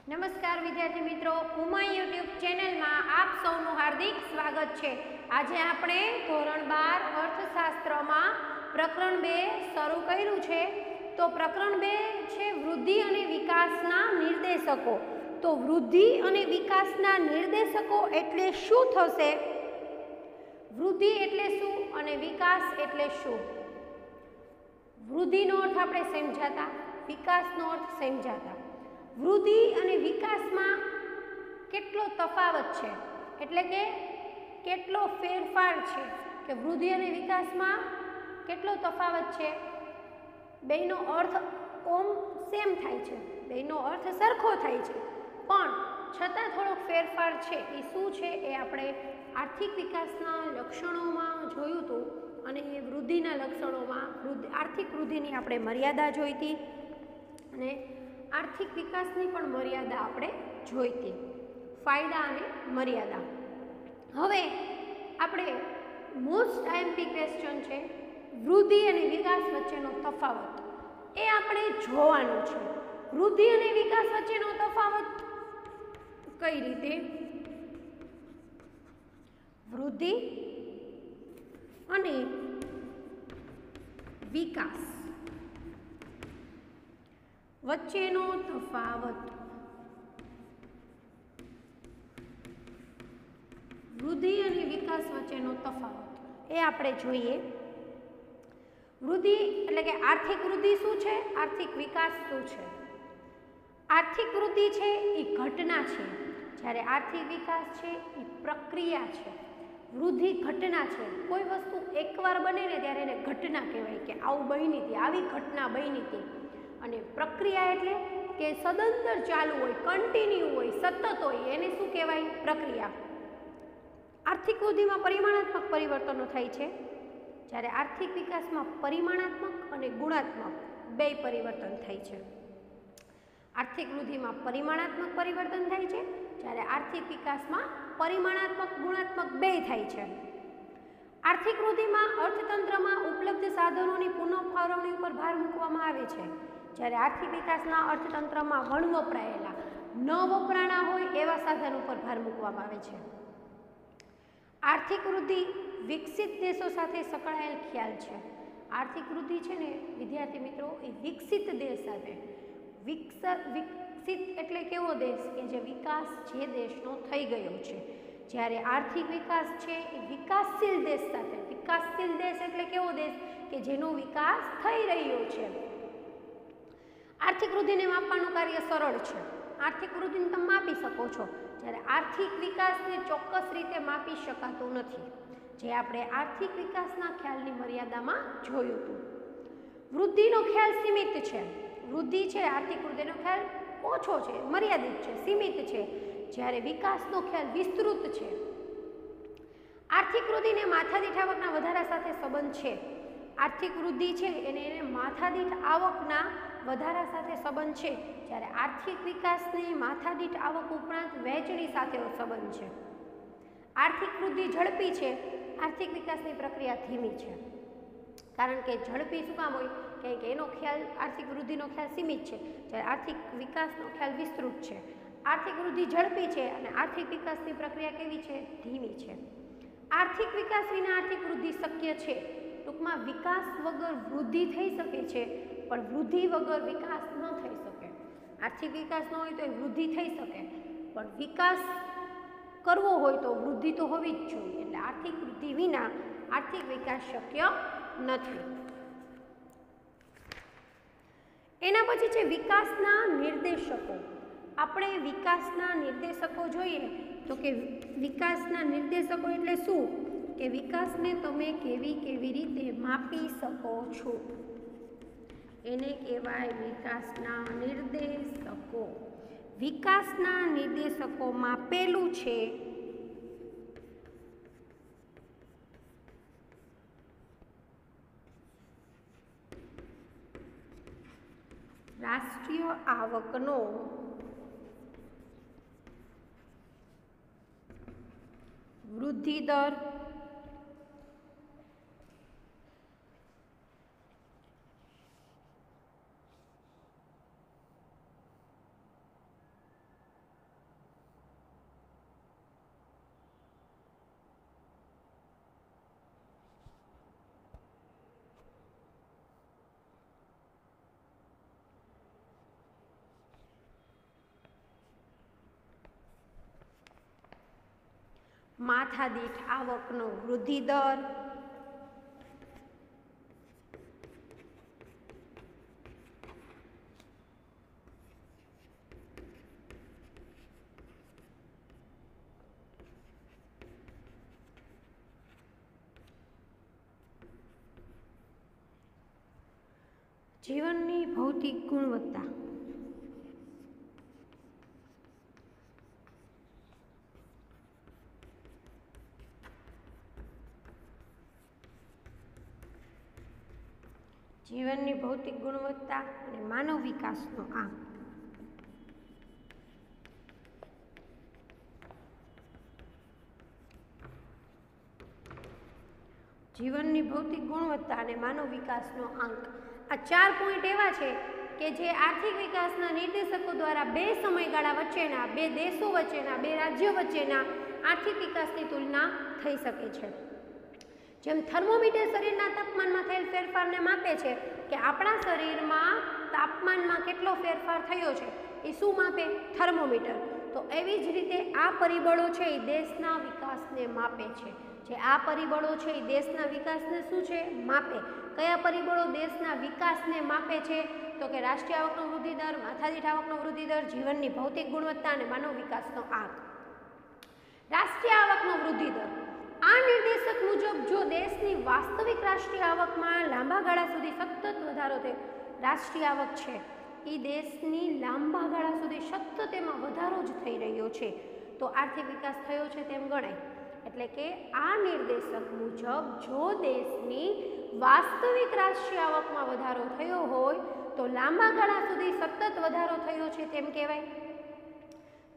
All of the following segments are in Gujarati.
નમસ્કાર વિદ્યાર્થી મિત્રો, ઉમા યુટ્યુબ ચેનલમાં આપ સૌનું હાર્દિક સ્વાગત છે। આજે આપણે ધોરણ 12 અર્થશાસ્ત્રમાં પ્રકરણ 2 શરૂ કર્યું છે। તો પ્રકરણ 2 છે વૃદ્ધિ અને વિકાસના નિર્દેશકો। તો વૃદ્ધિ અને વિકાસના નિર્દેશકો એટલે શું થશે? વૃદ્ધિ એટલે શું અને વિકાસ એટલે શું? વૃદ્ધિનો અર્થ આપણે સમજાતા, વિકાસનો અર્થ સમજાતા। વૃદ્ધિ અને વિકાસમાં કેટલો તફાવત છે, એટલે કે કેટલો ફેરફાર છે, કે વૃદ્ધિ અને વિકાસમાં કેટલો તફાવત છે? બેયનો અર્થ ઓમ સેમ થાય છે, બેયનો અર્થ સરખો થાય છે, પણ છતાં થોડોક ફેરફાર છે। એ શું છે એ આપણે આર્થિક વિકાસના લક્ષણોમાં જોયું હતું, અને એ વૃદ્ધિના લક્ષણોમાં આર્થિક વૃદ્ધિની આપણે મર્યાદા જોઈ હતી અને આર્થિક વિકાસની પણ મર્યાદા આપણે જોઈ હતી, ફાયદા અને મર્યાદા। હવે આપણે મોસ્ટ આઈએમપી ક્વેશ્ચન છે વૃદ્ધિ અને વિકાસ વચ્ચેનો તફાવત, એ આપણે જોવાનો છે। વૃદ્ધિ અને વિકાસ વચ્ચેનો તફાવત કઈ રીતે? વૃદ્ધિ અને વિકાસ વચ્ચેનો તફાવત, વૃદ્ધિ અને વિકાસ વચ્ચેનો તફાવત એ આપણે જોઈએ। વૃદ્ધિ એટલે કે આર્થિક વૃદ્ધિ શું છે, આર્થિક વિકાસ શું છે? આર્થિક વૃદ્ધિ છે એ ઘટના છે, જ્યારે આર્થિક વિકાસ છે એ પ્રક્રિયા છે। વૃદ્ધિ ઘટના છે, કોઈ વસ્તુ એકવાર બને ને ત્યારે એને ઘટના કહેવાય, કે આવું બની હતી, આવી ઘટના બની હતી। અને પ્રક્રિયા એટલે કે સદંતર ચાલુ હોય, કન્ટિન્યુ હોય, સતત હોય, એને શું કહેવાય? પ્રક્રિયા। આર્થિક વૃદ્ધિમાં પરિમાણાત્મક પરિવર્તનો થાય છે, જ્યારે આર્થિક વિકાસમાં પરિમાણાત્મક અને ગુણાત્મક બે પરિવર્તન થાય છે। આર્થિક વૃદ્ધિમાં પરિમાણાત્મક પરિવર્તન થાય છે, જ્યારે આર્થિક વિકાસમાં પરિમાણાત્મક ગુણાત્મક બે થાય છે। આર્થિક વૃદ્ધિમાં અર્થતંત્રમાં ઉપલબ્ધ સાધનોની પુનઃફાળવણી ઉપર ભાર મૂકવામાં આવે છે, જ્યારે આર્થિક વિકાસના અર્થતંત્રમાં વપરાયેલા ન વપરાણા હોય એવા સાધનો પર ભાર મૂકવામાં આવે છે। આર્થિક વૃદ્ધિ વિકસિત દેશો સાથે સંકળાયેલ ખ્યાલ છે। આર્થિક વૃદ્ધિ છે ને વિદ્યાર્થી મિત્રો, એ વિકસિત દેશ સાથે, વિકસિત એટલે કેવો દેશ? કે જે વિકાસ જે દેશનો થઈ ગયો છે, જ્યારે આર્થિક વિકાસ છે એ વિકાસશીલ દેશ સાથે, વિકાસશીલ દેશ એટલે કેવો દેશ? કે જેનો વિકાસ થઈ રહ્યો છે। આર્થિક વૃદ્ધિને માપવાનું કાર્ય સરળ છે, આર્થિક વૃદ્ધિને તમે માપી શકો છો, જ્યારે આર્થિક વિકાસને ચોક્કસ રીતે માપી શકાતું નથી, જે આપણે આર્થિક વિકાસના ખ્યાલની મર્યાદામાં જોયું હતું। વૃદ્ધિનો ખ્યાલ સીમિત છે, વૃદ્ધિ છે આર્થિક વૃદ્ધિનો ખ્યાલ ઓછો છે, મર્યાદિત છે, સીમિત છે, જ્યારે વિકાસનો ખ્યાલ વિસ્તૃત છે। આર્થિક વૃદ્ધિને માથાદીઠ આવકના વધારા સાથે સંબંધ છે। આર્થિક વૃદ્ધિ છે એને માથાદીઠ આવકના વધારા સાથે સંબંધ છે, જ્યારે આર્થિક વિકાસને માથાદીઠ આવક ઉપરાંત વહેંચણી સાથે સંબંધ છે। આર્થિક વૃદ્ધિ ઝડપી છે, આર્થિક વિકાસની પ્રક્રિયા ધીમી છે। કારણ કે ઝડપી શું કામ હોય? કે એનો ખ્યાલ, આર્થિક વૃદ્ધિનો ખ્યાલ સીમિત છે, જ્યારે આર્થિક વિકાસનો ખ્યાલ વિસ્તૃત છે। આર્થિક વૃદ્ધિ ઝડપી છે અને આર્થિક વિકાસની પ્રક્રિયા કેવી છે? ધીમી છે। આર્થિક વિકાસ વિના આર્થિક વૃદ્ધિ શક્ય છે। ટૂંકમાં વિકાસ વગર વૃદ્ધિ થઈ શકે છે, પણ વૃદ્ધિ વગર વિકાસ ન થઈ શકે। આર્થિક વિકાસ ન હોય તો વૃદ્ધિ થઈ શકે, પણ વિકાસ કરવો હોય તો વૃદ્ધિ તો હોવી જ જોઈએ, એટલે આર્થિક વૃદ્ધિ વિના આર્થિક વિકાસ શક્ય નથી। એના પછી છે વિકાસના નિર્દેશકો। આપણે વિકાસના નિર્દેશકો જોઈએ તો કે વિકાસના નિર્દેશકો એટલે શું? કે વિકાસને તમે કેવી રીતે માપી શકો છો, એને કહેવાય વિકાસના નિર્દેશકો। વિકાસના નિર્દેશકો માપેલું છે રાષ્ટ્રીય આવકનો વૃદ્ધિ દર, માથાદીઠ આવકનો વૃદ્ધિ દર, જીવનની ભૌતિક ગુણવત્તા, જીવનની ભૌતિક ગુણવત્તા અને માનવ વિકાસનો આંક. જીવનની ભૌતિક ગુણવત્તા અને માનવ વિકાસનો આંક. આ 4 પોઈન્ટ એવા છે કે જે આર્થિક વિકાસના નિર્દેશકો દ્વારા બે સમયગાળા વચ્ચેના, બે દેશો વચ્ચેના, બે રાજ્યો વચ્ચેના આર્થિક વિકાસની તુલના થઈ શકે છે. જેમ થર્મોમીટર શરીરના તાપમાનમાં થયેલ ફેરફારને માપે છે કે આપણા શરીરમાં તાપમાનમાં કેટલો ફેરફાર થયો છે, એ શું માપે? થર્મોમીટર. તો એવી જ રીતે આ પરિબળો છે એ દેશના વિકાસને માપે છે. જે આ પરિબળો છે એ દેશના વિકાસને શું છે? માપે. કયા પરિબળો દેશના વિકાસને માપે છે? તો કે રાષ્ટ્રીય આવકનો વૃદ્ધિ દર, માથાદીઠ આવકનો વૃદ્ધિ દર, જીવનની ભૌતિક ગુણવત્તા અને માનવ વિકાસનો આંક. રાષ્ટ્રીય આવકનો વૃદ્ધિ દર. આ નિર્દેશક મુજબ જો દેશની વાસ્તવિક રાષ્ટ્રીય આવકમાં લાંબા ગાળા સુધી સતત વધારો થયો, રાષ્ટ્રીય આવક છે એ દેશની લાંબા ગાળા સુધી સતત એમાં વધારો જ થઈ રહ્યો છે, તો આર્થિક વિકાસ થયો છે તેમ ગણાય. એટલે કે આ નિર્દેશક મુજબ જો દેશની વાસ્તવિક રાષ્ટ્રીય આવકમાં વધારો થયો હોય તો લાંબા ગાળા સુધી સતત વધારો થયો છે તેમ કહેવાય.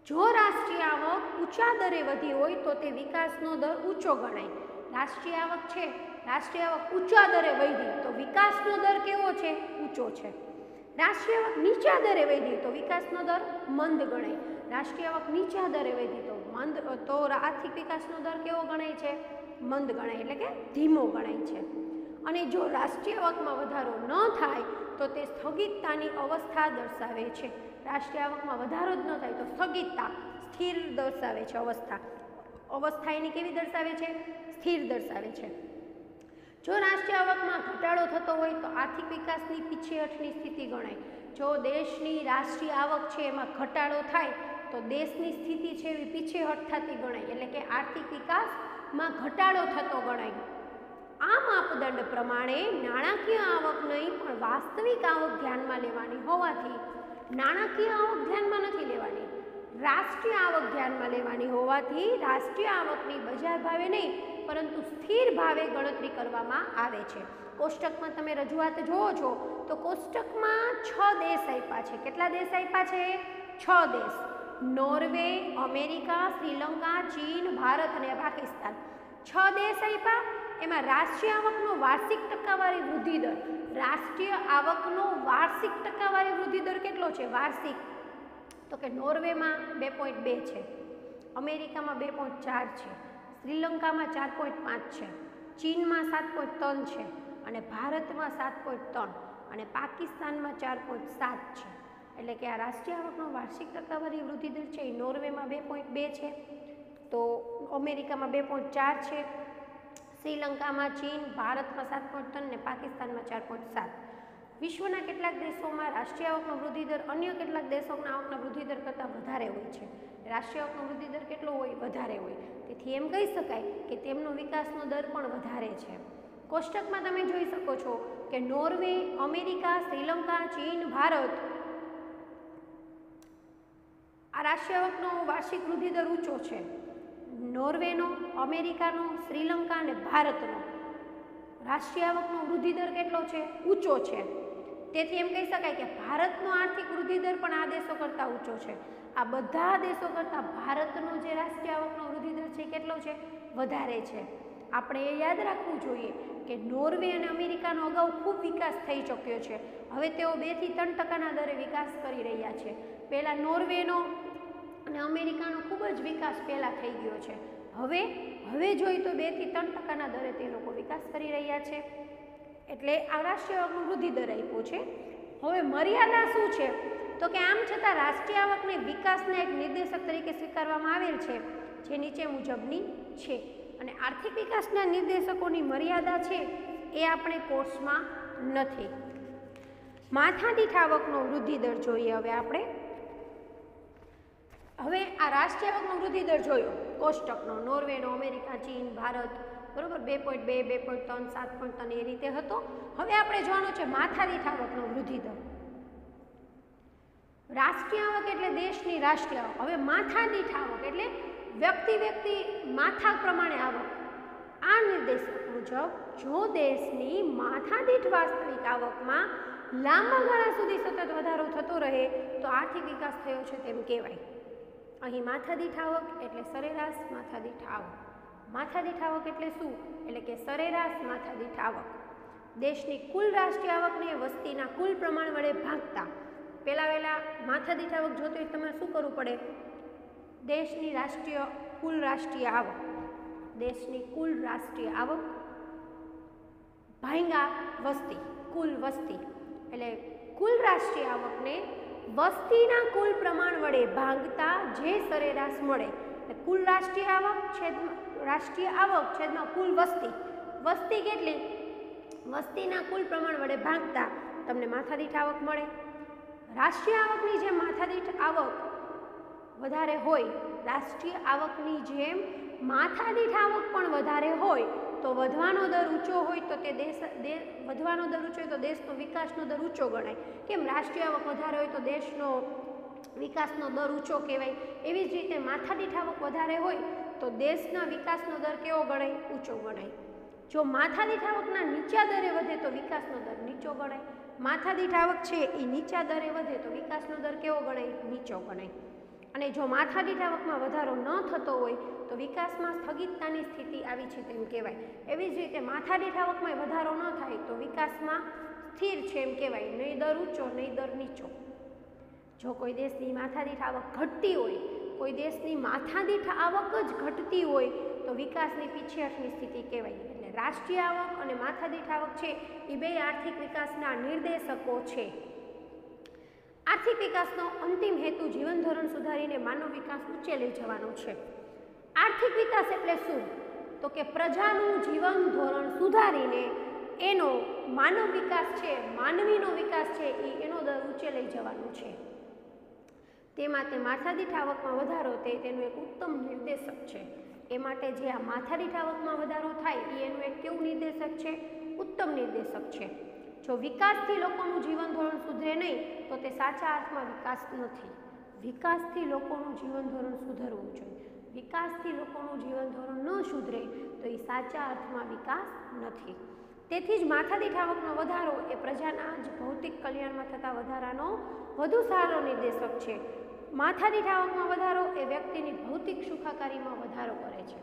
જો રાષ્ટ્રીય આવક ઊંચા દરે વધી હોય તો તે વિકાસનો દર ઊંચો ગણાય. રાષ્ટ્રીય આવક છે, રાષ્ટ્રીય આવક ઊંચા દરે વધી તો વિકાસનો દર કેવો છે? ઊંચો છે. રાષ્ટ્રીય આવક નીચા દરે વધી તો વિકાસનો દર મંદ ગણાય. રાષ્ટ્રીય આવક નીચા દરે વધી તો આર્થિક વિકાસનો દર કેવો ગણાય છે? મંદ ગણાય, એટલે કે ધીમો ગણાય છે. અને જો રાષ્ટ્રીય આવકમાં વધારો ન થાય તો તે સ્થગિતતાની અવસ્થા દર્શાવે છે. રાષ્ટ્રીય આવકમાં વધારો જ ન થાય તો સ્થગિતતા, સ્થિર દર્શાવે છે. અવસ્થા એની કેવી દર્શાવે છે? સ્થિર દર્શાવે છે. જો રાષ્ટ્રીય આવકમાં ઘટાડો થતો હોય તો આર્થિક વિકાસની પીછેહઠની સ્થિતિ ગણાય. જો દેશની રાષ્ટ્રીય આવક છે એમાં ઘટાડો થાય તો દેશની સ્થિતિ છે એવી પીછેહઠ થતી ગણાય, એટલે કે આર્થિક વિકાસમાં ઘટાડો થતો ગણાય. આ માપદંડ પ્રમાણે નાણાકીય આવક નહીં પણ વાસ્તવિક આવક ધ્યાનમાં લેવાની હોવાથી, નાણાકીય આવક ધ્યાનમાં નથી લેવાની, રાષ્ટ્રીય આવક ધ્યાનમાં લેવાની હોવાથી રાષ્ટ્રીય આવકની બજાર ભાવે નહીં પરંતુ સ્થિર ભાવે ગણતરી કરવામાં આવે છે. કોષ્ટકમાં તમે રજૂઆત જુઓ છો તો કોષ્ટકમાં 6 દેશ આપ્યા છે. કેટલા દેશ આપ્યા છે? 6 દેશ. નોર્વે, અમેરિકા, શ્રીલંકા, ચીન, ભારત અને પાકિસ્તાન. 6 દેશ આપ્યા. એમાં રાષ્ટ્રીય આવકનો વાર્ષિક ટકાવારી વૃદ્ધિ દર, રાષ્ટ્રીય આવકનો વાર્ષિક ટકાવારી વૃદ્ધિ દર કેટલો છે? વાર્ષિક. તો કે નોર્વેમાં 2.2 છે, અમેરિકામાં 2.4 છે, શ્રીલંકામાં 4.5 છે, ચીનમાં 7.3 છે અને ભારતમાં 7.3 અને પાકિસ્તાનમાં 4.7 છે. એટલે કે આ રાષ્ટ્રીય આવકનો વાર્ષિક ટકાવારી વૃદ્ધિ દર છે એ નોર્વેમાં 2.2 છે, તો અમેરિકામાં 2.4 છે, શ્રીલંકામાં, ચીન, ભારતમાં 7.3 અને પાકિસ્તાનમાં 4.7. વિશ્વના કેટલાક દેશોમાં રાષ્ટ્રીય આવકનો વૃદ્ધિ દર અન્ય કેટલાક દેશોના આવકના વૃદ્ધિ દર કરતાં વધારે હોય છે. રાષ્ટ્રીય આવકનો વૃદ્ધિ દર કેટલો હોય? વધારે હોય. તેથી એમ કહી શકાય કે તેમનો વિકાસનો દર પણ વધારે છે. કોષ્ટકમાં તમે જોઈ શકો છો કે નોર્વે, અમેરિકા, શ્રીલંકા, ચીન, ભારત આ રાષ્ટ્રીય આવકનો વાર્ષિક વૃદ્ધિ દર ઊંચો છે. નોર્વેનો, અમેરિકાનો, શ્રીલંકા અને ભારતનો રાષ્ટ્રીય આવકનો વૃદ્ધિ દર કેટલો છે? ઊંચો છે. તેથી એમ કહી શકાય કે ભારતનો આર્થિક વૃદ્ધિ દર પણ આ દેશો કરતાં ઊંચો છે. આ બધા દેશો કરતાં ભારતનો જે રાષ્ટ્રીય આવકનો વૃદ્ધિ દર છે કેટલો છે? વધારે છે. આપણે એ યાદ રાખવું જોઈએ કે નોર્વે અને અમેરિકાનો અગાઉ ખૂબ વિકાસ થઈ ચૂક્યો છે. હવે તેઓ 2 થી 3% દરે વિકાસ કરી રહ્યા છે. પહેલાં નોર્વેનો અને અમેરિકાનો ખૂબ જ વિકાસ પહેલાં થઈ ગયો છે. હવે જોઈએ તો 2 થી 3% દરે તે લોકો વિકાસ કરી રહ્યા છે. એટલે આ રાષ્ટ્રીય આવકનો વૃદ્ધિ દર આપ્યો છે. હવે મર્યાદા શું છે? તો કે આમ છતાં રાષ્ટ્રીય આવકને વિકાસના એક નિર્દેશક તરીકે સ્વીકારવામાં આવેલ છે, જે નીચે મુજબની છે અને આર્થિક વિકાસના નિર્દેશકોની મર્યાદા છે એ આપણે કોર્સમાં નથી. માથાદીઠ આવકનો વૃદ્ધિ દર જોઈએ. હવે આ રાષ્ટ્રીય આવકનો વૃદ્ધિ દર જોયો કોષ્ટકનો, નોર્વેનો, અમેરિકા, ચીન, ભારત, બરોબર, 2.2, 2.3, 7.3 એ રીતે હતો. હવે આપણે જોવાનું છે માથાદીઠ આવકનો વૃદ્ધિ દર. રાષ્ટ્રીય આવક એટલે દેશની રાષ્ટ્રીય આવક. હવે માથાદીઠ આવક એટલે વ્યક્તિ માથા પ્રમાણે આવક. આ નિર્દેશક મુજબ જો દેશની માથાદીઠ વાસ્તવિક આવકમાં લાંબા ગાળા સુધી સતત વધારો થતો રહે તો આર્થિક વિકાસ થયો છે તેમ કહેવાય. અહીં માથાદીઠ આવક એટલે સરેરાશ માથાદીઠ આવક. માથાદીઠ આવક એટલે શું? એટલે કે સરેરાશ માથાદીઠ આવક. દેશની કુલ રાષ્ટ્રીય આવકને વસ્તીના કુલ પ્રમાણ વડે ભાગતા. પહેલા માથાદીઠ આવક જોતી હોય તમારે શું કરવું પડે? દેશની કુલ રાષ્ટ્રીય આવક, દેશની કુલ રાષ્ટ્રીય આવક ભાંગા વસ્તી, કુલ વસ્તી, એટલે કુલ રાષ્ટ્રીય આવકને વસ્તીના કુલ પ્રમાણ વડે ભાગતા જે સરેરાશ મળે. કુલ રાષ્ટ્રીય આવક છેદમાં કુલ વસ્તી. વસ્તી કેટલી? વસ્તીના કુલ પ્રમાણ વડે ભાગતા તમને માથાદીઠ આવક મળે. રાષ્ટ્રીય આવકની જેમ માથાદીઠ આવક વધારે હોય, રાષ્ટ્રીય આવકની જેમ માથાદીઠ આવક પણ વધારે હોય તો વધવાનો દર ઊંચો હોય તો તે વધવાનો દર ઊંચો હોય તો દેશનો વિકાસનો દર ઊંચો ગણાય. કેમ? રાષ્ટ્રીય આવક વધારે હોય તો દેશનો વિકાસનો દર ઊંચો કહેવાય. એવી જ રીતે માથાદીઠ આવક વધારે હોય તો દેશના વિકાસનો દર કેવો ગણાય? ઊંચો ગણાય. જો માથાદીઠ આવકના નીચા દરે વધે તો વિકાસનો દર નીચો ગણાય. માથાદીઠ આવક છે એ નીચા દરે વધે તો વિકાસનો દર કેવો ગણાય? નીચો ગણાય. અને જો માથાદીઠ આવકમાં વધારો ન થતો હોય તો વિકાસમાં સ્થગિતતાની સ્થિતિ આવી છે તેમ કહેવાય. એવી જ રીતે માથાદીઠ આવકમાં વધારો ન થાય તો વિકાસમાં સ્થિર છે એમ કહેવાય. નહીં દર ઊંચો નહીં દર નીચો. જો કોઈ દેશની માથાદીઠ આવક ઘટતી હોય, કોઈ દેશની માથાદીઠ આવક જ ઘટતી હોય તો વિકાસની પીછેહઠની સ્થિતિ કહેવાય. એટલે રાષ્ટ્રીય આવક અને માથાદીઠ આવક છે એ બે આર્થિક વિકાસના નિર્દેશકો છે. આર્થિક વિકાસનો અંતિમ હેતુ જીવન ધોરણ સુધારીને માનવ વિકાસ ઊંચે લઈ જવાનો છે. આર્થિક વિકાસ એટલે શું? તો કે પ્રજાનું જીવન ધોરણ સુધારીને એનો માનવ વિકાસ છે, માનવીનો વિકાસ છે એનો દર ઊંચે લઈ જવાનો છે. તે માટે માથાદીઠ આવકમાં વધારો તેનું એક ઉત્તમ નિર્દેશક છે. એ માટે જે આ માથાદીઠ આવકમાં વધારો થાય એનું એક કેવું નિર્દેશક છે? ઉત્તમ નિર્દેશક છે. જો વિકાસથી લોકોનું જીવન ધોરણ સુધરે નહીં તો તે સાચા અર્થમાં વિકાસ નથી. વિકાસથી લોકોનું જીવન ધોરણ સુધરવું જોઈએ. વિકાસથી લોકોનું જીવન ધોરણ ન સુધરે તો એ સાચા અર્થમાં વિકાસ નથી. તેથી જ માથાદીઠ આવકનો વધારો એ પ્રજાના જ ભૌતિક કલ્યાણમાં થતા વધારાનો વધુ સારો નિર્દેશક છે. માથાદીઠ આવકમાં વધારો એ વ્યક્તિની ભૌતિક સુખાકારીમાં વધારો કરે છે.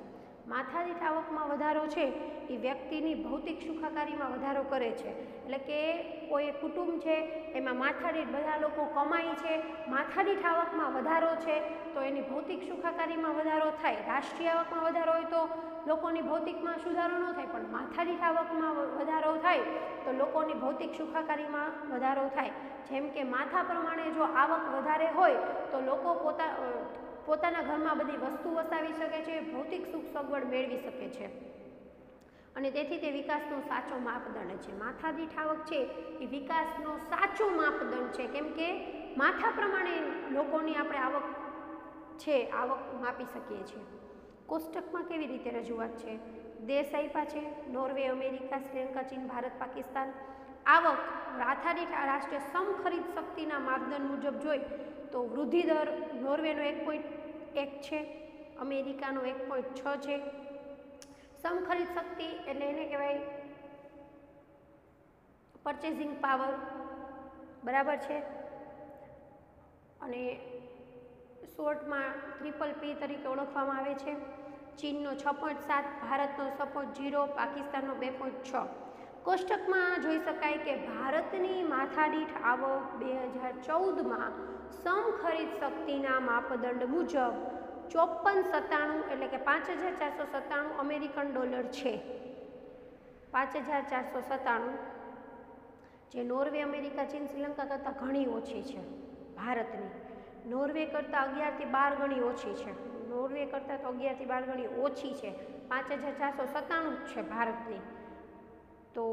માથાદીઠ આવકમાં વધારો છે એ વ્યક્તિની ભૌતિક સુખાકારીમાં વધારો કરે છે. એટલે કે કોઈ કુટુંબ છે એમાં માથાદીઠ બધા લોકો કમાય છે, માથાદીઠ આવકમાં વધારો છે તો એની ભૌતિક સુખાકારીમાં વધારો થાય. રાષ્ટ્રીય આવકમાં વધારો હોય તો લોકોની ભૌતિકમાં સુધારો ન થાય, પણ માથાદીઠ આવકમાં વધારો થાય તો લોકોની ભૌતિક સુખાકારીમાં વધારો થાય. જેમ કે માથા પ્રમાણે જો આવક વધારે હોય તો લોકો પોતાના ઘરમાં બધી વસ્તુ વસાવી શકે છે, ભૌતિક સુખ સગવડ મેળવી શકે છે અને તેથી તે વિકાસનો સાચો માપદંડ છે. માથાદીઠ આવક છે એ વિકાસનો સાચો માપદંડ છે. કેમ કે માથા પ્રમાણે લોકોની આપણે આવક માપી શકીએ છીએ. કોષ્ટકમાં કેવી રીતે રજૂઆત છે? દેશ આપ્યા છે: નોર્વે, અમેરિકા, શ્રીલંકા, ચીન, ભારત, પાકિસ્તાન. આવક માથાદીઠ રાષ્ટ્રીય સમખરીદ શક્તિના માપદંડ મુજબ જોઈ તો વૃદ્ધિ દર નોર્વેનો 1.1 છે, અમેરિકાનો 1.6 છે. સમખરીદ શક્તિ એટલે એને કહેવાય પરચેસિંગ પાવર, બરાબર છે. અને શોર્ટમાં PPP તરીકે ઓળખવામાં આવે છે. ચીનનો 6.7, ભારતનો 6.0, પાકિસ્તાનનો 2.6. કોષ્ટકમાં જોઈ શકાય કે ભારતની માથાદીઠ આવક 2014માં સમખરીદ શક્તિના માપદંડ મુજબ 5497 એટલે કે 5497 અમેરિકન ડોલર છે. 5497 જે નોર્વે, અમેરિકા, ચીન, શ્રીલંકા કરતાં ઘણી ઓછી છે. ભારતની નોર્વે કરતાં 11 થી 12 ગણી ઓછી છે. નોર્વે કરતાં તો 11 થી 12 ગણી ઓછી છે, 5497 જ છે ભારતની. તો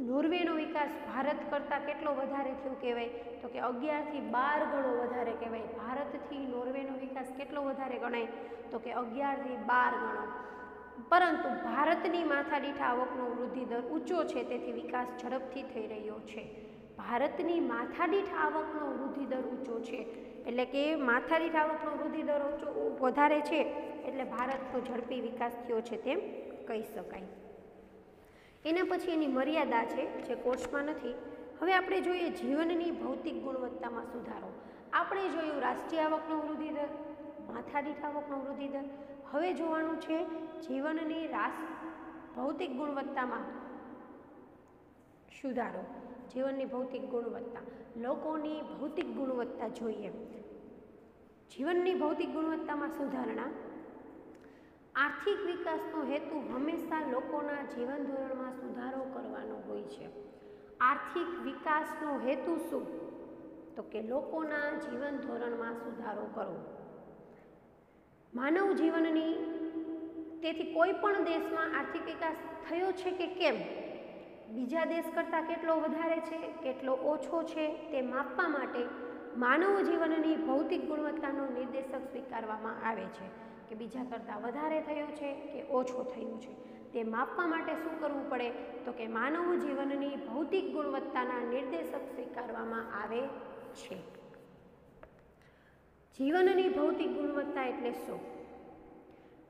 નોર્વેનો વિકાસ ભારત કરતાં કેટલો વધારે થયો કહેવાય? તો કે 11 થી 12 ગણો વધારે કહેવાય. ભારતથી નોર્વેનો વિકાસ કેટલો વધારે ગણાય? તો કે 11 થી 12 ગણો. પરંતુ ભારતની માથાદીઠ આવકનો વૃદ્ધિ દર ઊંચો છે, તેથી વિકાસ ઝડપથી થઈ રહ્યો છે. ભારતની માથાદીઠ આવકનો વૃદ્ધિ દર ઊંચો છે, એટલે કે માથાદીઠ આવકનો વૃદ્ધિ દર વધારે છે, એટલે ભારતનો ઝડપી વિકાસ થયો છે તેમ કહી શકાય. એના પછી એની મર્યાદા છે જે કોર્સમાં નથી. હવે આપણે જોઈએ જીવનની ભૌતિક ગુણવત્તામાં સુધારો. આપણે જોયું રાષ્ટ્રીય આવકનો વૃદ્ધિ દર, માથાદીઠ આવકનો વૃદ્ધિ દર. હવે જોવાનું છે જીવનની ભૌતિક ગુણવત્તામાં સુધારો. જીવનની ભૌતિક ગુણવત્તા, લોકોની ભૌતિક ગુણવત્તા જોઈએ. જીવનની ભૌતિક ગુણવત્તામાં સુધારણા. આર્થિક વિકાસનો હેતુ હંમેશા લોકોના જીવન ધોરણમાં સુધારો કરવાનો હોય છે. આર્થિક વિકાસનો હેતુ શું? તો કે લોકોના જીવન ધોરણમાં સુધારો કરવો. માનવ જીવનની તેથી કોઈ પણ દેશમાં આર્થિક વિકાસ થયો છે કે કેમ, બીજા દેશ કરતાં કેટલો વધારે છે, કેટલો ઓછો છે, તે માપવા માટે માનવ જીવનની ભૌતિક ગુણવત્તાનો નિર્દેશક સ્વીકારવામાં આવે છે કે બીજા કરતાં વધારે થયો છે કે ઓછો થયો છે. તે માપવા માટે શું કરવું પડે? તો કે માનવ જીવનની ભૌતિક ગુણવત્તાના નિર્દેશક સ્વીકારવામાં આવે છે. જીવનની ભૌતિક ગુણવત્તા એટલે શું?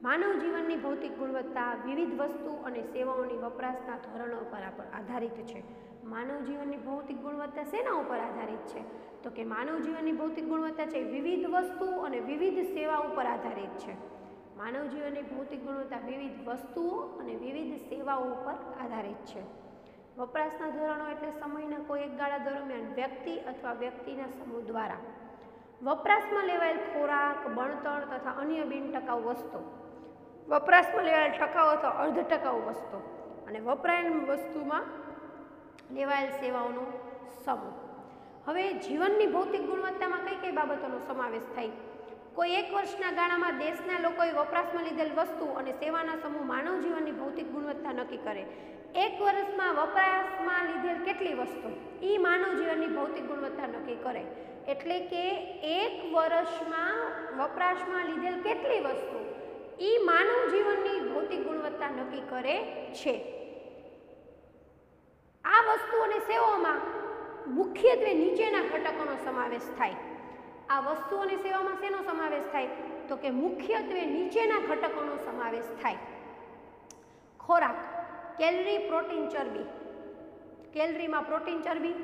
માનવ જીવનની ભૌતિક ગુણવત્તા વિવિધ વસ્તુ અને સેવાઓની વપરાશના ધોરણો પર આધારિત છે. માનવ જીવનની ભૌતિક ગુણવત્તા શેના ઉપર આધારિત છે? તો કે માનવ જીવનની ભૌતિક ગુણવત્તા છે વિવિધ વસ્તુ અને વિવિધ સેવાઓ પર આધારિત છે. માનવ જીવનની ભૌતિક ગુણવત્તા વિવિધ વસ્તુઓ અને વિવિધ સેવાઓ પર આધારિત છે. વપરાશના ધોરણો એટલે સમયના કોઈ એક ગાળા દરમિયાન વ્યક્તિ અથવા વ્યક્તિના સમૂહ દ્વારા વપરાશમાં લેવાયેલ ખોરાક, બણતણ તથા અન્ય બિનટકાઉ વસ્તુ, વપરાશમાં લેવાયેલ ટકાઉ અથવા અર્ધ ટકાઉ વસ્તુ અને વપરાયેલ વસ્તુમાં લેવાયેલ સેવાઓનો સમૂહ. હવે જીવનની ભૌતિક ગુણવત્તામાં કઈ કઈ બાબતોનો સમાવેશ થાય? કોઈ એક વર્ષના ગાળામાં દેશના લોકોએ વપરાશમાં લીધેલ વસ્તુ અને સેવાના સમૂહ માનવ જીવનની ભૌતિક ગુણવત્તા નક્કી કરે. એક વર્ષમાં વપરાશમાં લીધેલ કેટલી વસ્તુ, એ માનવ જીવનની ભૌતિક ગુણવત્તા નક્કી કરે. એટલે કે એક વર્ષમાં વપરાશમાં લીધેલ કેટલી વસ્તુ, એ માનવ જીવનની ભૌતિક ગુણવત્તા નક્કી કરે છે. આ વસ્તુ અને સેવાઓમાં મુખ્યત્વે નીચેના ઘટકોનો સમાવેશ થાય. આ વસ્તુ અને સેવામાં શેનો સમાવેશ થાય? તો કે મુખ્યત્વે નીચેના ઘટકોનો સમાવેશ થાય. ખોરાક, કેલરી, પ્રોટીન, ચરબી. કેલરીમાં પ્રોટીન, ચરબી.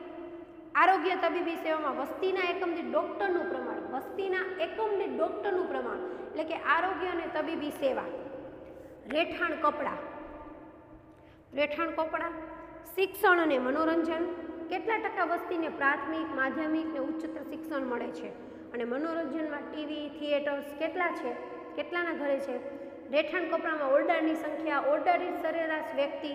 આરોગ્ય તબીબી સેવામાં વસ્તીના એકમ દીઠ ડૉક્ટરનું પ્રમાણ, વસ્તીના એકમ દીઠ ડૉક્ટરનું પ્રમાણ એટલે કે આરોગ્ય અને તબીબી સેવા. રહેઠાણ, કપડાં. રહેઠાણ, કપડાં. શિક્ષણ અને મનોરંજન. કેટલા ટકા વસ્તીને પ્રાથમિક, માધ્યમિક ને ઉચ્ચતર શિક્ષણ મળે છે? અને મનોરંજનમાં ટીવી, થિયેટર્સ કેટલા છે, કેટલાના ઘરે છે? રહેઠાણ, કપડામાં ઓરડાની સંખ્યા, ઓરડા દીઠ સરેરાશ વ્યક્તિ.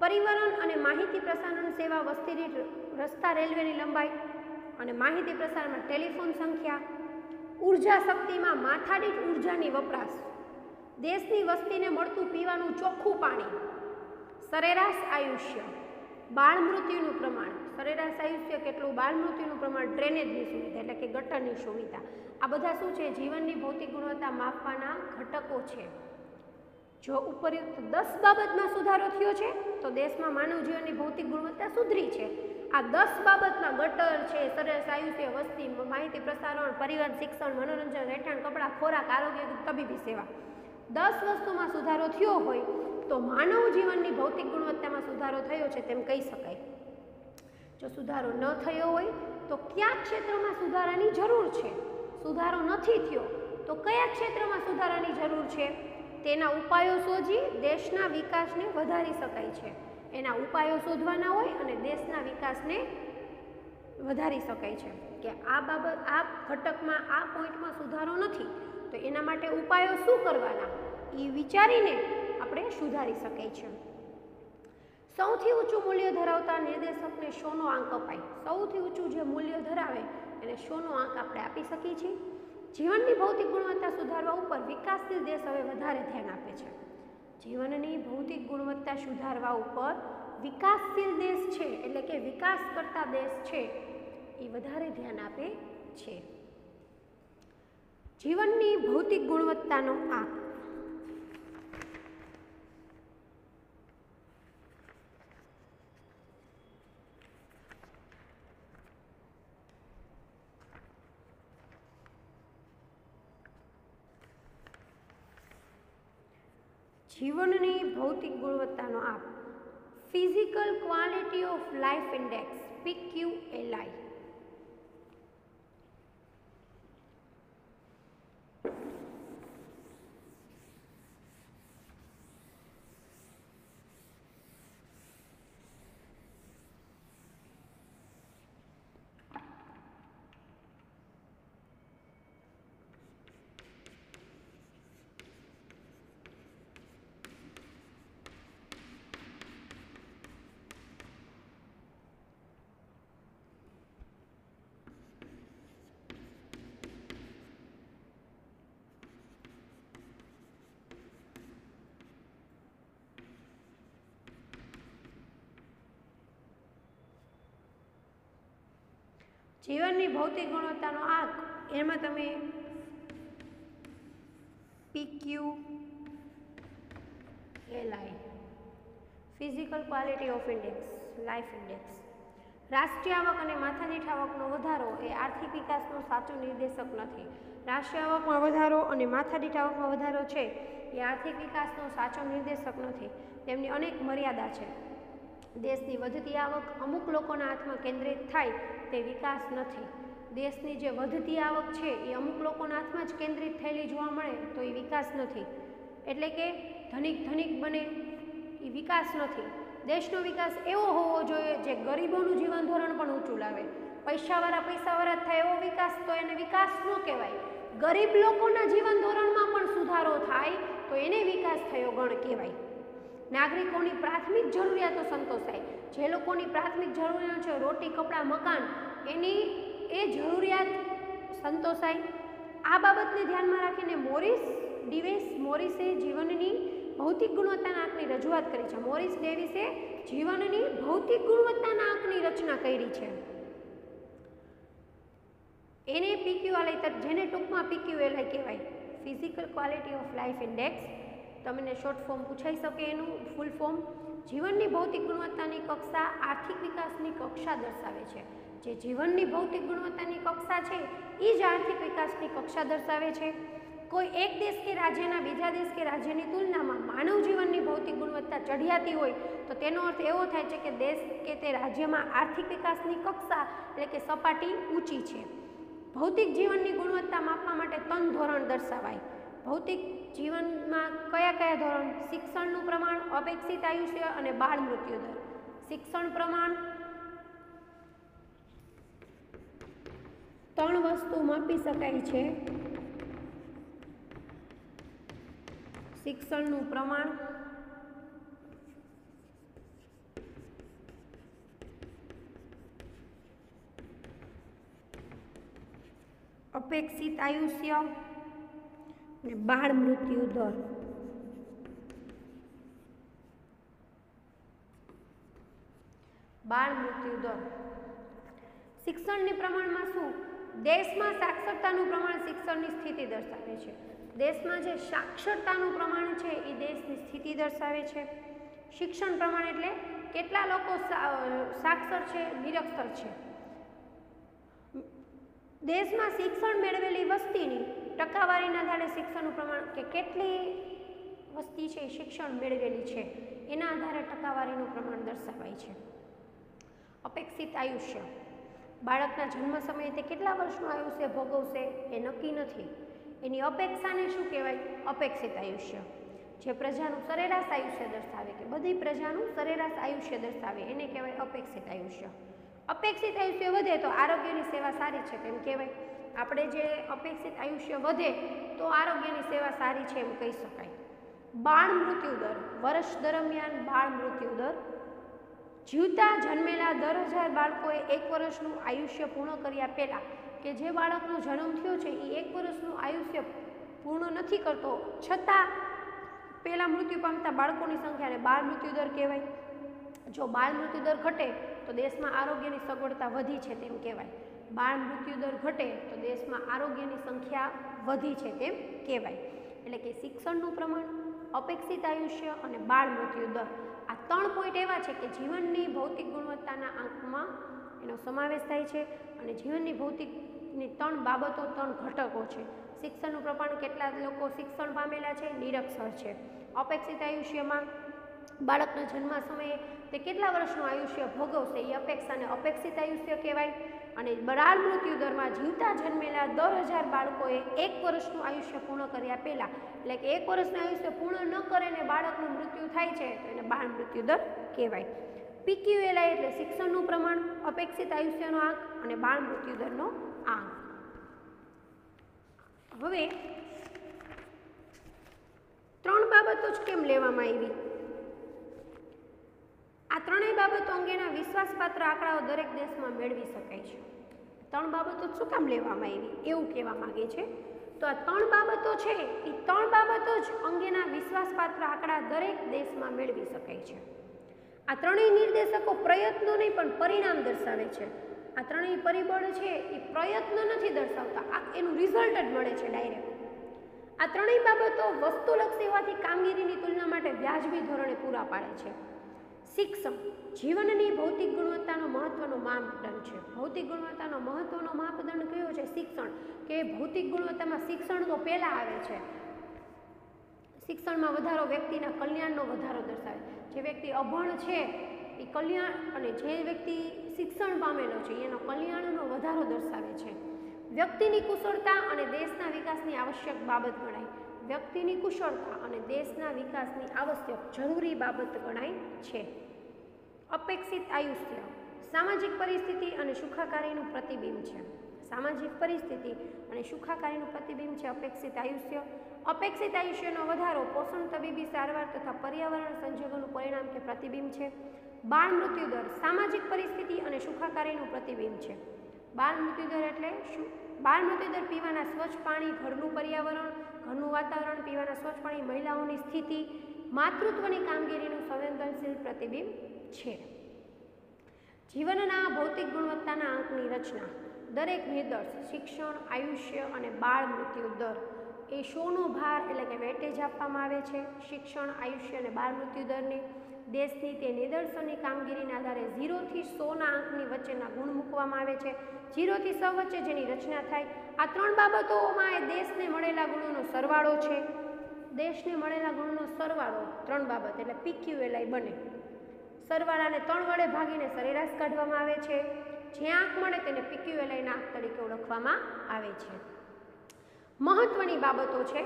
પરિવહન અને માહિતી પ્રસારણ સેવા, વસ્તી દીઠ રસ્તા, રેલવેની લંબાઈ અને માહિતી પ્રસારણમાં ટેલિફોન સંખ્યા. ઉર્જા શક્તિમાં માથાદીઠ ઉર્જાની વપરાશ, દેશની વસ્તીને મળતું પીવાનું ચોખ્ખું પાણી, સરેરાશ આયુષ્ય, બાળ મૃત્યુનું પ્રમાણ, સરેરાશ આયુષ્ય કેટલું, બાળ મૃત્યુનું પ્રમાણ, ડ્રેનેજની સુવિધા એટલે કે ગટરની સુવિધા. આ બધા શું છે? જીવનની ભૌતિક ગુણવત્તા માપવાના ઘટકો છે. જો ઉપરયુક્ત 10 બાબતમાં સુધારો થયો છે તો દેશમાં માનવ જીવનની ભૌતિક ગુણવત્તા સુધરી છે. આ 10 બાબતમાં ગટર છે, સરેરાશ આયુષ્ય, વસ્તી, માહિતી પ્રસારણ, પરિવહન, શિક્ષણ, મનોરંજન, રહેઠાણ, કપડાં, ખોરાક, આરોગ્ય, તબીબી સેવા, 10 વસ્તુમાં સુધારો થયો હોય તો માનવ જીવનની ભૌતિક ગુણવત્તામાં સુધારો થયો છે તેમ કહી શકાય. જો સુધારો ન થયો હોય તો કયા ક્ષેત્રમાં સુધારાની જરૂર છે? સુધારો નથી થયો તો કયા ક્ષેત્રમાં સુધારાની જરૂર છે? તેના ઉપાયો શોધી દેશના વિકાસને વધારી શકાય છે. એના ઉપાયો શોધવાના હોય અને દેશના વિકાસને વધારી શકાય છે કે આ બાબત, આ ઘટકમાં, આ પોઈન્ટમાં સુધારો નથી તો એના માટે ઉપાયો શું કરવાના એ વિચારીને આપણે સુધારી શકીએ છીએ. સૌથી ઊંચું મૂલ્ય ધરાવતા નિર્દેશકને શોનો આંક અપાય. સૌથી ઊંચું જે મૂલ્ય ધરાવે એને શોનો આંક આપણે આપી શકીએ છીએ. જીવનની ભૌતિક ગુણવત્તા સુધારવા ઉપર વિકાસશીલ દેશ હવે વધારે ધ્યાન આપે છે. જીવનની ભૌતિક ગુણવત્તા સુધારવા ઉપર વિકાસશીલ દેશ છે એટલે કે વિકાસ કરતા દેશ છે એ વધારે ધ્યાન આપે છે. જીવનની ભૌતિક ગુણવત્તાનો આંક. જીવનની ભૌતિક ગુણવત્તાનો આંક physical quality of life index PQLI. જીવનની ભૌતિક ગુણવત્તાનો આંક એમાં તમે PQLI physical quality of index life index. રાષ્ટ્રીય આવક અને માથાદીઠ આવકનો વધારો એ આર્થિક વિકાસનો સાચો નિર્દેશક નથી. રાષ્ટ્રીય આવકમાં વધારો અને માથાદીઠ આવકમાં વધારો છે એ આર્થિક વિકાસનો સાચો નિર્દેશક નથી. તેમની અનેક મર્યાદા છે. દેશની વધતી આવક અમુક લોકોના હાથમાં કેન્દ્રિત થાય તે વિકાસ નથી. દેશની જે વધતી આવક છે એ અમુક લોકોના હાથમાં જ કેન્દ્રિત થયેલી જોવા મળે તો એ વિકાસ નથી. એટલે કે ધનિક ધનિક બને એ વિકાસ નથી. દેશનો વિકાસ એવો હોવો જોઈએ જે ગરીબોનું જીવન ધોરણ પણ ઊંચું લાવે. પૈસાવાળા થાય એવો વિકાસ તો એને વિકાસ ન કહેવાય. ગરીબ લોકોના જીવન ધોરણમાં પણ સુધારો થાય તો એને વિકાસ થયો ગણ કહેવાય. નાગરિકોની પ્રાથમિક જરૂરિયાતો સંતોષાય. જે લોકોની પ્રાથમિક જરૂરિયાત છે રોટી કપડાં મકાન એની એ જરૂરિયાત સંતોષાય. આ બાબતને ધ્યાનમાં રાખીને મોરિસે જીવનની ભૌતિક ગુણવત્તાના આંકની રજૂઆત કરી છે. મોરિસ ડેવિસે જીવનની ભૌતિક ગુણવત્તાના આંકની રચના કરી છે. એને PQLI જેને ટૂંકમાં PQLI કહેવાય physical quality of life index. તમને શોર્ટ ફોર્મ પૂછાઈ શકે એનું ફૂલ ફોર્મ. જીવનની ભૌતિક ગુણવત્તાની કક્ષા આર્થિક વિકાસની કક્ષા દર્શાવે છે. જે જીવનની ભૌતિક ગુણવત્તાની કક્ષા છે એ જ આર્થિક વિકાસની કક્ષા દર્શાવે છે. કોઈ એક દેશ કે રાજ્યના બીજા દેશ કે રાજ્યની તુલનામાં માનવ જીવનની ભૌતિક ગુણવત્તા ચઢિયાતી હોય તો તેનો અર્થ એવો થાય છે કે દેશ કે તે રાજ્યમાં આર્થિક વિકાસની કક્ષા એટલે કે સપાટી ઊંચી છે. ભૌતિક જીવનની ગુણવત્તા માપવા માટે 3 ધોરણ દર્શાવાય. ભૌતિક જીવનમાં કયા કયા ધોરણ? શિક્ષણનું પ્રમાણ, અપેક્ષિત આયુષ્ય અને બાળ મૃત્યુ દર. શિક્ષણ પ્રમાણ 3 વસ્તુ માપી શકાય છે. શિક્ષણનું પ્રમાણ, અપેક્ષિત આયુષ્ય અને બાળ મૃત્યુ દર. બાળ મૃત્યુ દર. શિક્ષણની પ્રમાણમાં શું? દેશમાં સાક્ષરતાનું પ્રમાણ શિક્ષણની સ્થિતિ દર્શાવે છે. દેશમાં જે સાક્ષરતાનું પ્રમાણ છે એ દેશની સ્થિતિ દર્શાવે છે. શિક્ષણ પ્રમાણ એટલે કેટલા લોકો સાક્ષર છે, નિરક્ષર છે. દેશમાં શિક્ષણ મેળવેલી વસ્તીની ટકાવારીના આધારે શિક્ષણનું પ્રમાણ કે કેટલી વસ્તી છે શિક્ષણ મેળવેલી છે એના આધારે ટકાવારીનું પ્રમાણ દર્શાવાય છે. અપેક્ષિત આયુષ્ય. બાળકના જન્મ સમયે તે કેટલા વર્ષનું આયુષ્ય ભોગવશે એ નક્કી નથી. એની અપેક્ષાને શું કહેવાય? અપેક્ષિત આયુષ્ય. જે પ્રજાનું સરેરાશ આયુષ્ય દર્શાવે કે બધી પ્રજાનું સરેરાશ આયુષ્ય દર્શાવે એને કહેવાય અપેક્ષિત આયુષ્ય. અપેક્ષિત આયુષ્ય વધે તો આરોગ્યની સેવા સારી છે તેમ કહેવાય. આપણે જે અપેક્ષિત આયુષ્ય વધે તો આરોગ્યની સેવા સારી છે એમ કહી શકાય. બાળ મૃત્યુ દર. વર્ષ દરમિયાન બાળ મૃત્યુ દર. જીવતા જન્મેલા 10,000 બાળકોએ 1 વર્ષનું આયુષ્ય પૂર્ણ કર્યા પહેલાં કે જે બાળકનો જન્મ થયો છે એ 1 વર્ષનું આયુષ્ય પૂર્ણ નથી કરતો છતાં પહેલાં મૃત્યુ પામતા બાળકોની સંખ્યાને બાળ મૃત્યુદર કહેવાય. જો બાળ મૃત્યુદર ઘટે તો દેશમાં આરોગ્યની સગવડતા વધી છે તેમ કહેવાય. બાળ મૃત્યુદર ઘટે તો દેશમાં આરોગ્યની સંખ્યા વધી છે તેમ કહેવાય. એટલે કે શિક્ષણનું પ્રમાણ, અપેક્ષિત આયુષ્ય અને બાળ મૃત્યુદર આ 3 પોઈન્ટ એવા છે કે જીવનની ભૌતિક ગુણવત્તાના આંકમાં એનો સમાવેશ થાય છે અને જીવનની ભૌતિકની 3 બાબતો 3 ઘટકો છે. શિક્ષણનું પ્રમાણ, કેટલા લોકો શિક્ષણ પામેલા છે, નિરક્ષર છે. અપેક્ષિત આયુષ્યમાં બાળકના જન્મ સમયે તે કેટલા વર્ષનું આયુષ્ય ભોગવશે એ અપેક્ષાને અપેક્ષિત આયુષ્ય કહેવાય. અને બાળ મૃત્યુદરમાં જીવતા જન્મેલા 10,000 બાળકોએ 1 વર્ષનું આયુષ્ય પૂર્ણ કર્યા પહેલાં, એટલે કે 1 વર્ષનું આયુષ્ય પૂર્ણ ન કરે ને બાળકનું મૃત્યુ થાય છે તો એને બાળ મૃત્યુદર કહેવાય. PQLI એટલે શિક્ષણનું પ્રમાણ, અપેક્ષિત આયુષ્યનો આંક અને બાળ મૃત્યુદરનો આંક. હવે 3 બાબતો જ કેમ લેવામાં આવી? આ 3 બાબતો અંગેના વિશ્વાસપાત્ર આંકડાઓ દરેક દેશમાં મેળવી શકાય છે. 3 બાબતો શું કામ લેવામાં આવી એવું કહેવા માંગે છે. તો આ 3 બાબતો છે એ 3 બાબતો જ અંગેના વિશ્વાસપાત્ર આંકડા દરેક દેશમાં મેળવી શકાય છે. આ 3 નિર્દેશકો પ્રયત્નો નહીં પણ પરિણામ દર્શાવે છે. આ 3 પરિબળ છે એ પ્રયત્નો નથી દર્શાવતા, એનું રિઝલ્ટ જ મળે છે ડાયરેક્ટ. આ 3 બાબતો વસ્તુલક્ષી હોવાથી કામગીરીની તુલના માટે વ્યાજબી ધોરણે પૂરા પાડે છે. શિક્ષણ જીવનની ભૌતિક ગુણવત્તાનો મહત્વનો માપદંડ છે. ભૌતિક ગુણવત્તાનો મહત્વનો માપદંડ કયો છે? શિક્ષણ. કે ભૌતિક ગુણવત્તામાં શિક્ષણ તો પહેલાં આવે છે. શિક્ષણમાં વધારો વ્યક્તિના કલ્યાણનો વધારો દર્શાવે. જે વ્યક્તિ અભણ છે એ કલ્યાણ, અને જે વ્યક્તિ શિક્ષણ પામેલો છે એનો કલ્યાણનો વધારો દર્શાવે છે. વ્યક્તિની કુશળતા અને દેશના વિકાસની આવશ્યક બાબત ગણાય. વ્યક્તિની કુશળતા અને દેશના વિકાસની આવશ્યક જરૂરી બાબત ગણાય છે. અપેક્ષિત આયુષ્ય સામાજિક પરિસ્થિતિ અને સુખાકારીનું પ્રતિબિંબ છે. સામાજિક પરિસ્થિતિ અને સુખાકારીનું પ્રતિબિંબ છે અપેક્ષિત આયુષ્ય. અપેક્ષિત આયુષ્યનો વધારો પોષણ, તબીબી સારવાર તથા પર્યાવરણ સંજોગોનું પરિણામ કે પ્રતિબિંબ છે. બાળ મૃત્યુદર સામાજિક પરિસ્થિતિ અને સુખાકારીનું પ્રતિબિંબ છે. બાળ મૃત્યુદર એટલે શું? બાળ મૃત્યુદર પીવાના સ્વચ્છ પાણી, ઘરનું પર્યાવરણ, ઘરનું વાતાવરણ, પીવાના સ્વચ્છ પાણી, મહિલાઓની સ્થિતિ, માતૃત્વની કામગીરીનું સંવેદનશીલ પ્રતિબિંબ છે. જીવનના ભૌતિક ગુણવત્તાના આંકની રચના. દરેક નિર્દેશ શિક્ષણ, આયુષ્ય અને બાળ મૃત્યુ દર એ 100નો ભાર એટલે કે વેટેજ આપવામાં આવે છે. શિક્ષણ, આયુષ્ય અને બાળ મૃત્યુ દરની દેશની તે નિદર્શનની કામગીરીના આધારે 0 થી 100ના આંકની વચ્ચેના ગુણ મૂકવામાં આવે છે. 0 થી 100 વચ્ચે જેની રચના થાય. આ 3 બાબતોમાં એ દેશને મળેલા ગુણોનો સરવાળો છે. દેશને મળેલા ગુણનો સરવાળો 3 બાબત એટલે PQLI બને. સરવાળાને 3 વડે ભાગીને સરેરાશ કાઢવામાં આવે છે. જે આંક મળે તેને PQLIના આંક તરીકે ઓળખવામાં આવે છે. મહત્વની બાબતો છે.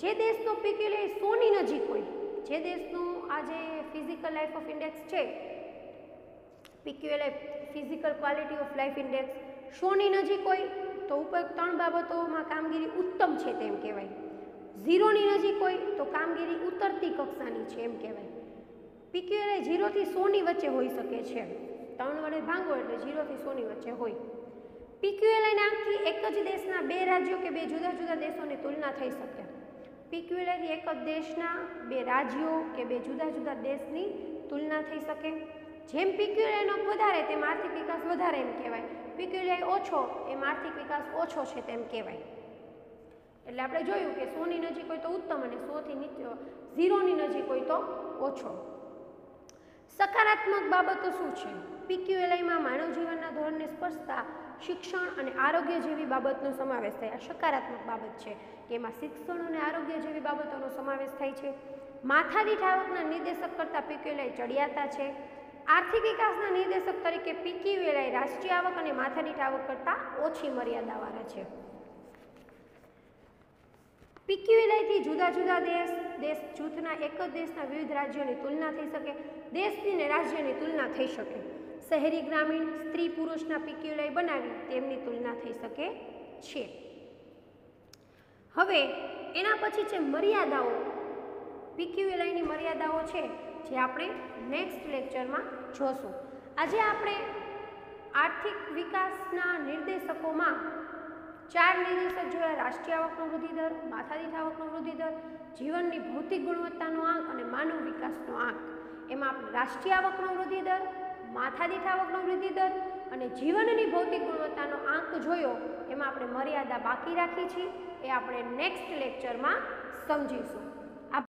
જે દેશનો PQLI 100ની નજીક હોય, જે દેશનું આજે ફિઝિકલ લાઈફ ઓફ ઇન્ડેક્સ છે, PQLI physical quality of life index 100ની નજીક હોય તો ઉપરોક્ત 3 બાબતોમાં કામગીરી ઉત્તમ છે તેમ કહેવાય. 0ની નજીક હોય તો કામગીરી ઉતરતી કક્ષાની છે એમ કહેવાય. PQLI 0 થી 100ની વચ્ચે હોઈ શકે છે. 3 વડે ભાંગો એટલે 0 થી 100ની વચ્ચે હોય. PQLIના આંકથી એક જ દેશના 2 રાજ્યો કે 2 જુદા જુદા દેશોની તુલના થઈ શકે. PQLIથી એક જ દેશના 2 રાજ્યો કે 2 જુદા જુદા દેશની તુલના થઈ શકે. જેમ PQLIનો વધારે તેમ આર્થિક વિકાસ વધારે એમ કહેવાય. PQLI ઓછો એમ આર્થિક વિકાસ ઓછો છે તેમ કહેવાય. એટલે આપણે જોયું કે 100ની નજીક હોય તો ઉત્તમ અને 100 થી નીચે 0ની નજીક હોય તો ઓછો. સકારાત્મક બાબતો શું છે? PQLIમાં માનવ જીવનના ધોરણને સ્પર્શતા શિક્ષણ અને આરોગ્ય જેવી બાબતનો સમાવેશ થાય. આ સકારાત્મક બાબત છે કે એમાં શિક્ષણ અને આરોગ્ય જેવી બાબતોનો સમાવેશ થાય છે. માથાદીઠ આવકના નિર્દેશક કરતાં PQLI ચડિયાતા છે. આર્થિક વિકાસના નિર્દેશક તરીકે PQLI રાષ્ટ્રીય આવક અને માથાદીઠ આવક કરતાં ઓછી મર્યાદાવાળા છે. PQLIથી જુદા જુદા દેશ જૂથના એક જ દેશના વિવિધ રાજ્યોની તુલના થઈ શકે. દેશની અને રાજ્યની તુલના થઈ શકે. શહેરી, ગ્રામીણ, સ્ત્રી, પુરુષના PQLI બનાવી તેમની તુલના થઈ શકે છે. હવે એના પછી છે મર્યાદાઓ. PQLIની મર્યાદાઓ છે જે આપણે નેક્સ્ટ લેક્ચરમાં જોશું. આજે આપણે આર્થિક વિકાસના નિર્દેશકોમાં 4 નિર્દેશક જોયા: રાષ્ટ્રીય આવકનો વૃદ્ધિદર, માથાદીઠ આવકનો વૃદ્ધિદર, જીવનની ભૌતિક ગુણવત્તાનો આંક અને માનવ વિકાસનો આંક. એમાં આપણે રાષ્ટ્રીય આવકનો વૃદ્ધિદર, માથાદીઠ આવકનો વૃદ્ધિદર અને જીવનની ભૌતિક ગુણવત્તાનો આંક જોયો. એમાં આપણે મર્યાદા બાકી રાખી છે, એ આપણે નેક્સ્ટ લેક્ચરમાં સમજીશું.